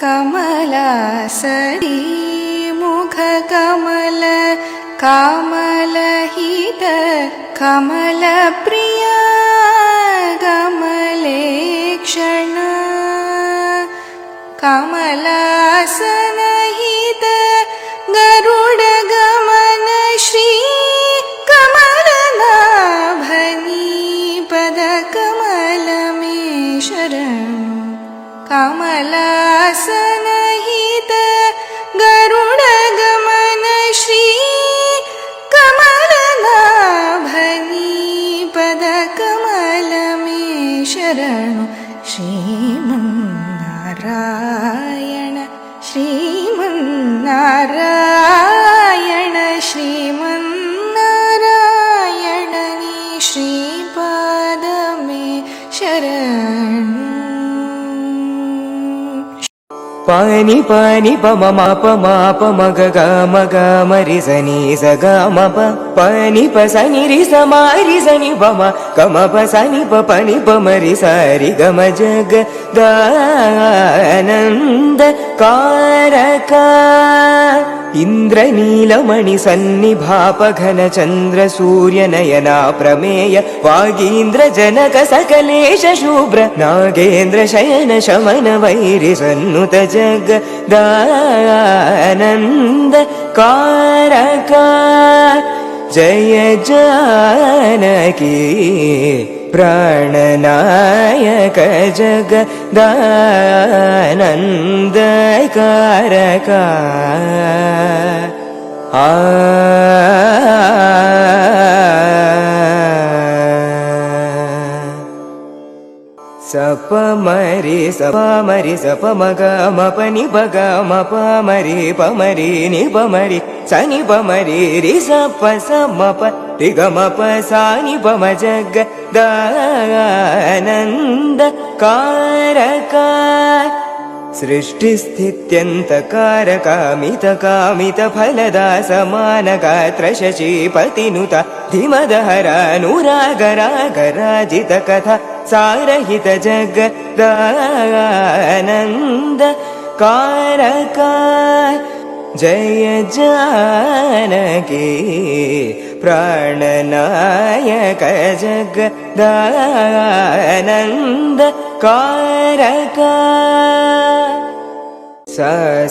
कमलासरी मुखकमल कामलहित कमलप्रिया कमलेक्षण कमलासनहित गरुडगमन श्री कमलनाभनी पदकमलमे शरणु कमलासनहित गरुडगमन श्री कमलनाभनी पदकमलमे शरणु श्रीमन्नारायण श्रीमन्नारायण श्रीमन्नारायण नी श्रीपादमे शरणु पानी पानी पमा पमा ग म रि स नि स ग म प पानी प स नि रि स मा रि स नि प म ग म प स नि प नि प म रि स रि ग म जग दानन्द कारक इंद्रनीलमणि सन्निभाप घन चंद्र सूर्य नयना प्रमेय वागीन्द्र जनक सकलेश शुभ्र नागेन्द्र शयन शमन वैरि सन्नुत जग दानन्द कारक जय जानकी प्राणनायक जग दानन्द कारक सप मरि सप म ग म प नि प ग म प मरि प मरि नि प मरि स नि प मरि रि स प स म प रि ग म प सा नि प म जग दानन्द कारक सृष्टिस्थित्यन्तकारकामित कामित फलदा समान गात्र शचीपतिनुत धिमदहरानुरागरागराजित कथा सारहित जग दानन्द कारक जय जानकी प्राणनायक जग दानन्द कारक स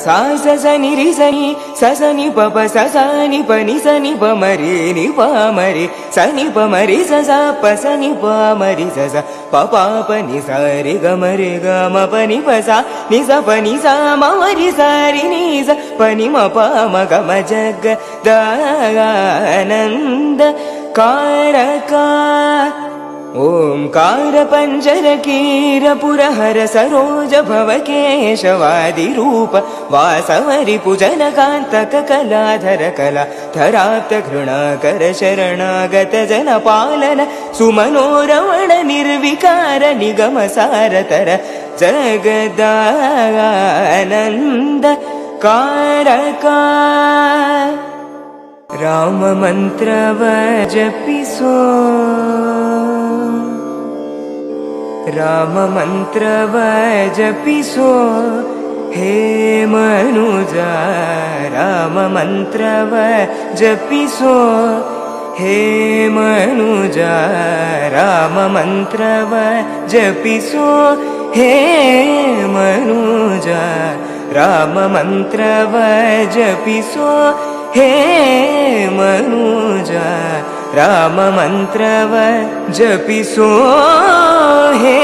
सा स स नि रि स नि स स नि प प स स नि प नि स नि प म रि नि प म रि स नि प म रि स स प स नि प म रि स स प प प नि स रि ग म प नि प सा नि स प नि सा म म रि स रि नि स प नि म प म ग म जग दानन्द कारक ओंकार पंजर कीर पुरहर सरोज भव केशवादि रूप वासवरि पूजन कांतक कलाधर कला धराप्त घृणाकर शरणागत जन पालन सुमनोरमण निर्विकार निगम सारतर जगदानंद कारक राम मंत्र जपिसो राम मंत्र जपिसो हे मनुजा राम मंत्र जपिसो हे मनुजा राम मंत्र जपिसो हे मनुजा राम मंत्र जपिसो हे मनुजा राम मंत्र जपिसो हे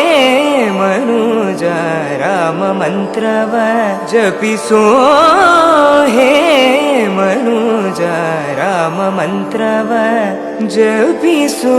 मनुजा राम मंत्र जपिसो हे मनुजा राम मंत्र जपिसो।